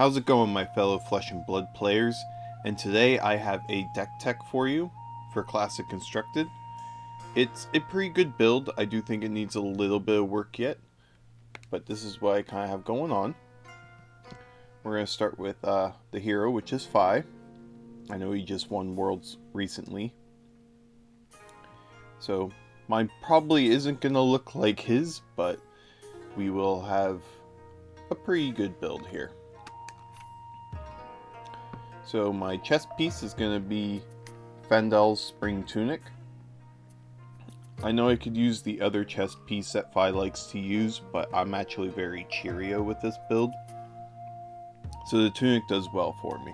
How's it going, my fellow Flesh and Blood players? And today I have a deck tech for you for Classic Constructed. It's a pretty good build. I do think it needs a little bit of work yet, but this is what I kind of have going on. We're going to start with the hero, which is FAB. I know he just won Worlds recently, so mine probably isn't going to look like his, but we will have a pretty good build here. So my chest piece is going to be Fendel's Spring Tunic. I know I could use the other chest piece that FAB likes to use, but I'm actually very Cheerio with this build, so the tunic does well for me.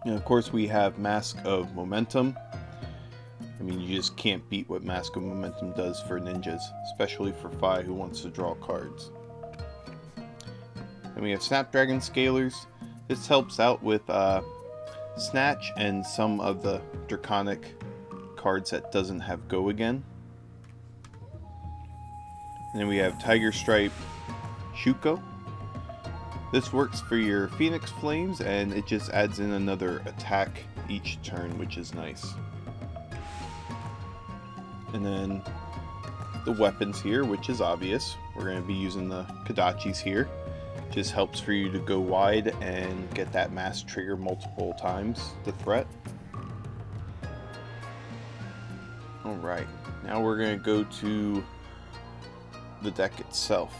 And of course we have Mask of Momentum. I mean, you just can't beat what Mask of Momentum does for ninjas, especially for FAB who wants to draw cards. And we have Snapdragon Scalers. This helps out with Snatch and some of the Draconic cards that doesn't have Go Again. And then we have Tiger Stripe Shuko. This works for your Phoenix Flames, and it just adds in another attack each turn, which is nice. And then the weapons here, which is obvious. We're going to be using the Kodachis here. Just helps for you to go wide and get that mass trigger multiple times to threat. Alright, now we're going to go to the deck itself.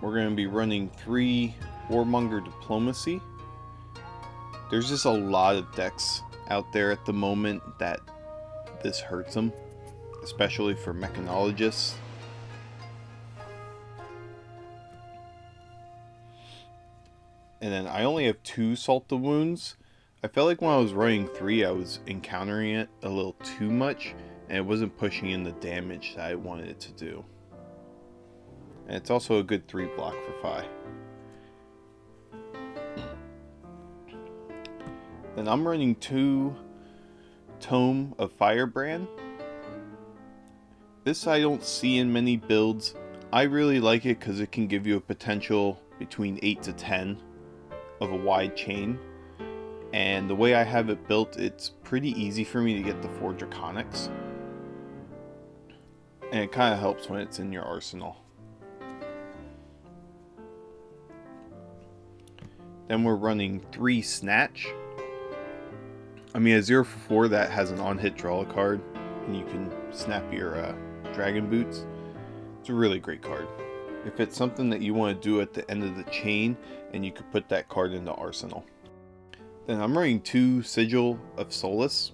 We're going to be running 3 Warmonger Diplomacy. There's just a lot of decks out there at the moment that this hurts them, especially for Mechanologists. And then I only have 2 Salt the Wounds. I felt like when I was running 3, I was encountering it a little too much, and it wasn't pushing in the damage that I wanted it to do. And it's also a good 3 block for FAB. Then I'm running 2 Tome of Firebrand. This I don't see in many builds. I really like it because it can give you a potential between 8 to 10 of a wide chain, and the way I have it built, it's pretty easy for me to get the 4 Draconics, and it kind of helps when it's in your arsenal. Then we're running 3 Snatch. I mean, a 0 for 4 that has an on-hit draw a card, and you can snap your Dragon Boots. It's a really great card. If it's something that you want to do at the end of the chain, and you could put that card in the arsenal. Then I'm running 2 Sigil of Solace.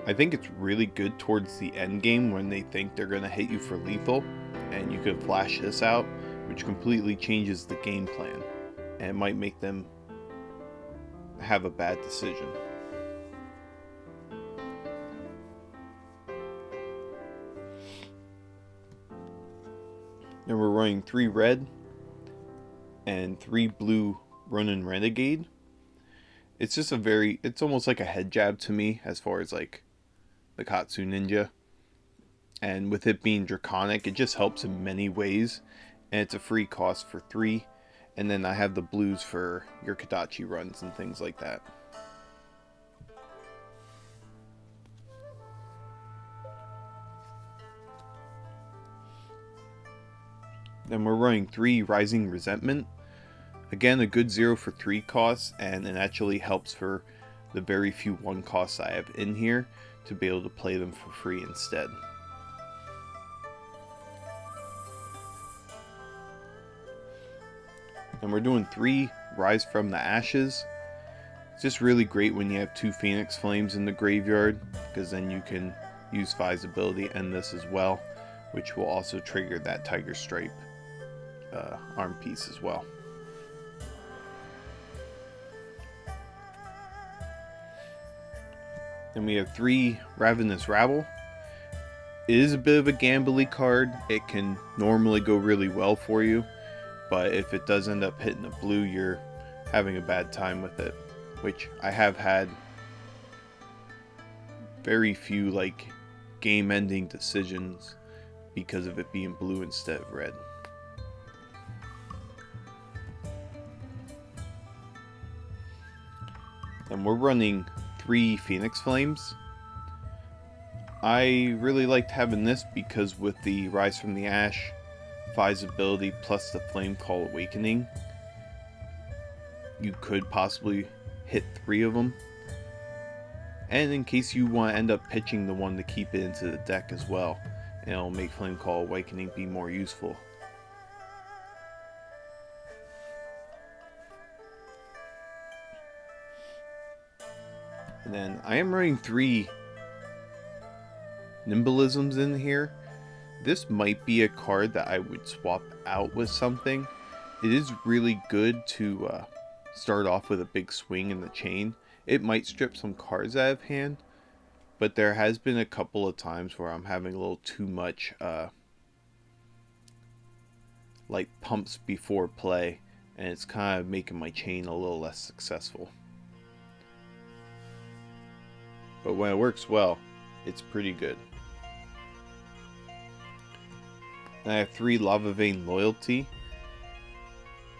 I think it's really good towards the end game when they think they're going to hit you for lethal, and you can flash this out, which completely changes the game plan, and it might make them have a bad decision. Then we're running 3 red and 3 blue Ronin Renegade. It's just it's almost like a head jab to me as far as like the Katsu Ninja. And with it being Draconic, it just helps in many ways. And it's a free cost for 3. And then I have the blues for your Kodachi runs and things like that. Then we're running 3 Rising Resentment. Again, a good 0 for 3 costs, and it actually helps for the very few 1 costs I have in here to be able to play them for free instead. And we're doing 3 Rise from the Ashes. It's just really great when you have 2 Phoenix Flames in the graveyard, because then you can use FAB's ability and this as well, which will also trigger that Tiger Stripe arm piece as well. Then we have 3 Ravenous Rabble. It is a bit of a gambly card. It can normally go really well for you, but if it does end up hitting a blue, you're having a bad time with it, which I have had very few like game-ending decisions because of it being blue instead of red. And we're running 3 Phoenix Flames. I really liked having this because with the Rise from the Ash, FAB's ability plus the Flame Call Awakening, you could possibly hit 3 of them. And in case you want to end up pitching the one to keep it into the deck as well, and it'll make Flame Call Awakening be more useful. And then I am running 3 Nimblisms in here. This might be a card that I would swap out with something. It is really good to start off with a big swing in the chain. It might strip some cards out of hand, but there has been a couple of times where I'm having a little too much like pumps before play, and it's kind of making my chain a little less successful. But when it works well, it's pretty good. And I have 3 Lava Vein Loyalty.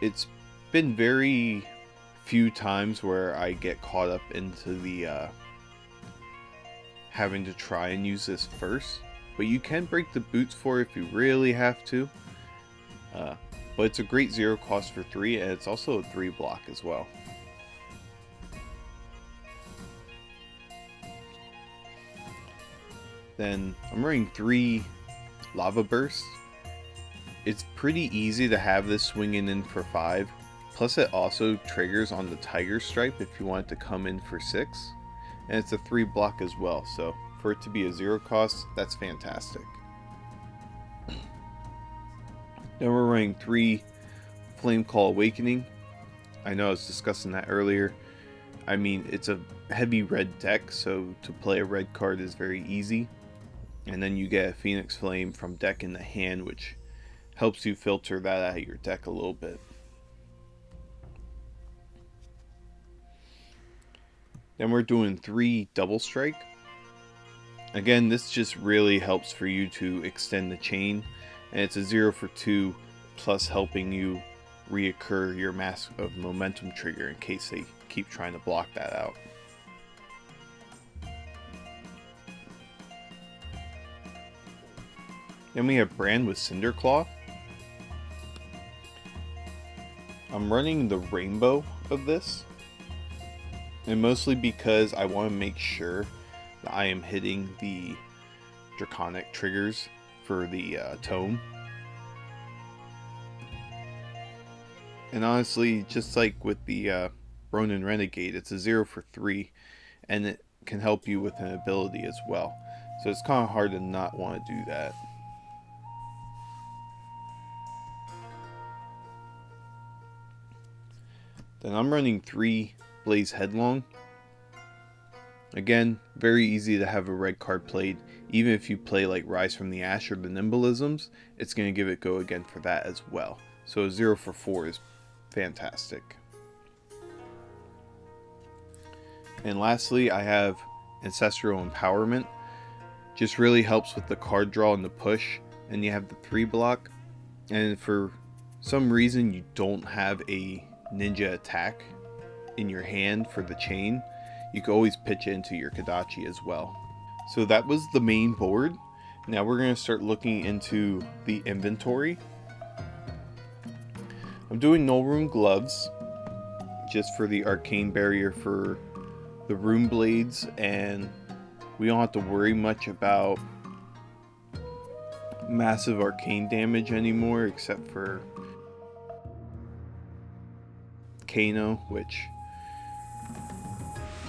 It's been very few times where I get caught up into the having to try and use this first, but you can break the boots for it if you really have to. But it's a great 0 cost for 3, and it's also a 3 block as well. Then I'm running 3 Lava Bursts. It's pretty easy to have this swinging in for 5. Plus it also triggers on the Tiger Stripe if you want it to come in for 6. And it's a 3 block as well, so for it to be a 0 cost, that's fantastic. Then we're running 3 Flame Call Awakening. I know I was discussing that earlier. I mean, it's a heavy red deck, so to play a red card is very easy. And then you get a Phoenix Flame from deck in the hand, which helps you filter that out of your deck a little bit. Then we're doing 3 Double Strike. Again, this just really helps for you to extend the chain, and it's a 0 for 2 plus helping you reoccur your Mask of Momentum trigger in case they keep trying to block that out. Then we have Brand with Cinderclaw. I'm running the rainbow of this, and mostly because I want to make sure that I am hitting the draconic triggers for the tome. And honestly, just like with the Ronin Renegade, it's a 0 for 3, and it can help you with an ability as well. So it's kind of hard to not want to do that. Then I'm running 3 Blaze Headlong. Again, very easy to have a red card played. Even if you play like Rise from the Ash or the Nimblisms, it's going to give it go again for that as well. So a 0 for 4 is fantastic. And lastly, I have Ancestral Empowerment. Just really helps with the card draw and the push. And you have the 3 block. And for some reason you don't have a ninja attack in your hand for the chain, you can always pitch it into your Kodachi as well. So that was the main board. Now we're going to start looking into the inventory. I'm doing Null Rune Gloves just for the arcane barrier for the rune blades, and we don't have to worry much about massive arcane damage anymore except for Kano, which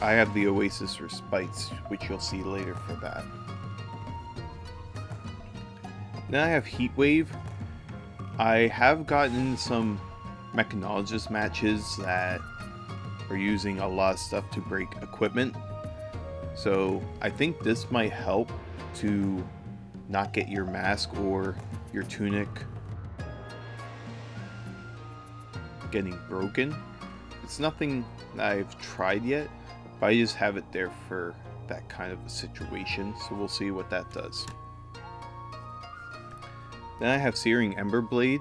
I have the Oasis Respites, which you'll see later for that. Then I have Heat Wave. I have gotten in some Mechanologist matches that are using a lot of stuff to break equipment. So I think this might help to not get your mask or your tunic getting broken. It's nothing that I've tried yet, but I just have it there for that kind of a situation, so we'll see what that does. Then I have Searing Ember Blade.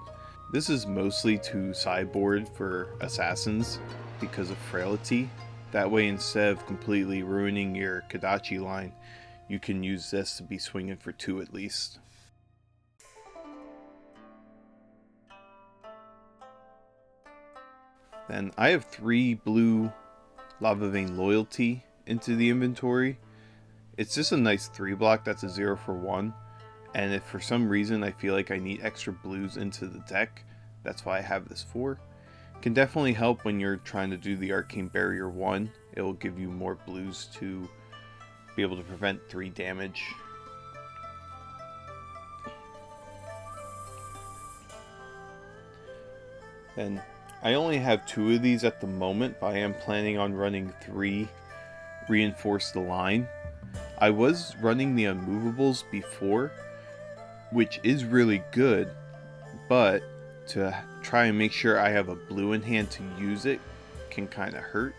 This is mostly to sideboard for assassins because of frailty, That way, instead of completely ruining your Kadachi line, you can use this to be swinging for 2 at least. Then I have 3 blue Lava Vein Loyalty into the inventory. It's just a nice 3 block that's a 0 for 1. And if for some reason I feel like I need extra blues into the deck, that's why I have this 4. Can definitely help when you're trying to do the Arcane Barrier 1. It will give you more blues to be able to prevent 3 damage. And I only have 2 of these at the moment, but I am planning on running 3 Reinforce the Line. I was running the Unmovables before, which is really good, but to try and make sure I have a blue in hand to use it can kind of hurt.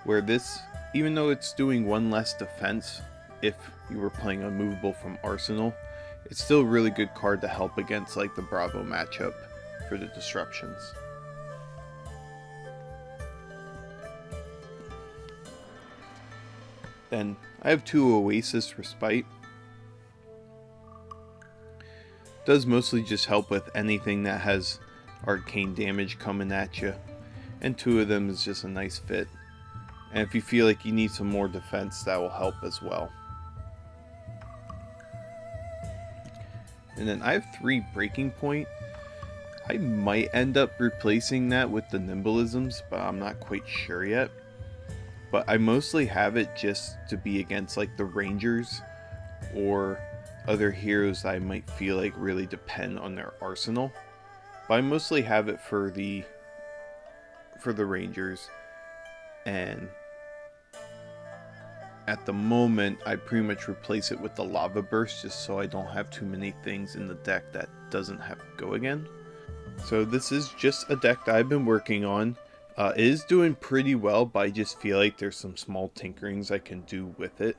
Where this, even though it's doing 1 less defense if you were playing Unmovable from Arsenal, it's still a really good card to help against like the Bravo matchup for the disruptions. Then I have 2 Oasis Respite. Does mostly just help with anything that has arcane damage coming at you, and 2 of them is just a nice fit. And if you feel like you need some more defense, that will help as well. And then I have 3 Breaking Point. I might end up replacing that with the Nimbleisms, but I'm not quite sure yet. But I mostly have it just to be against like the Rangers or other heroes that I might feel like really depend on their arsenal. But I mostly have it for the Rangers, and at the moment I pretty much replace it with the Lava Burst just so I don't have too many things in the deck that doesn't have Go Again. So this is just a deck that I've been working on. It is doing pretty well, but I just feel like there's some small tinkerings I can do with it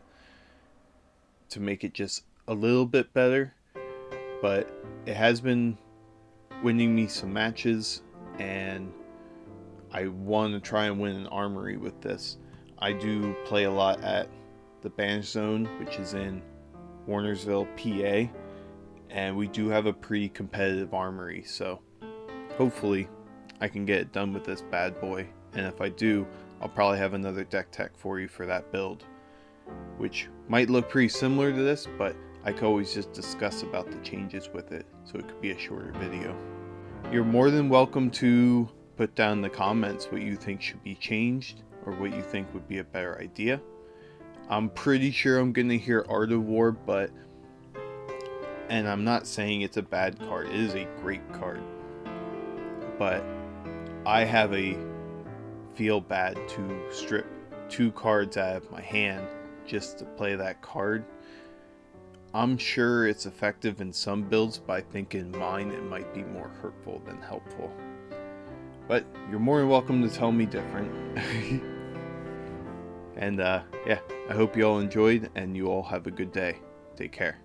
to make it just a little bit better. But it has been winning me some matches, and I want to try and win an armory with this. I do play a lot at the Banish Zone, which is in Warnersville, PA, and we do have a pretty competitive armory, so hopefully I can get it done with this bad boy. And if I do, I'll probably have another deck tech for you for that build, which might look pretty similar to this, but I could always just discuss about the changes with it, so it could be a shorter video. You're more than welcome to put down in the comments what you think should be changed or what you think would be a better idea. I'm pretty sure I'm going to hear Art of War, and I'm not saying it's a bad card. It is a great card. But I have a feel bad to strip 2 cards out of my hand just to play that card. I'm sure it's effective in some builds, but I think in mine it might be more hurtful than helpful. But you're more than welcome to tell me different. And yeah, I hope you all enjoyed, and you all have a good day. Take care.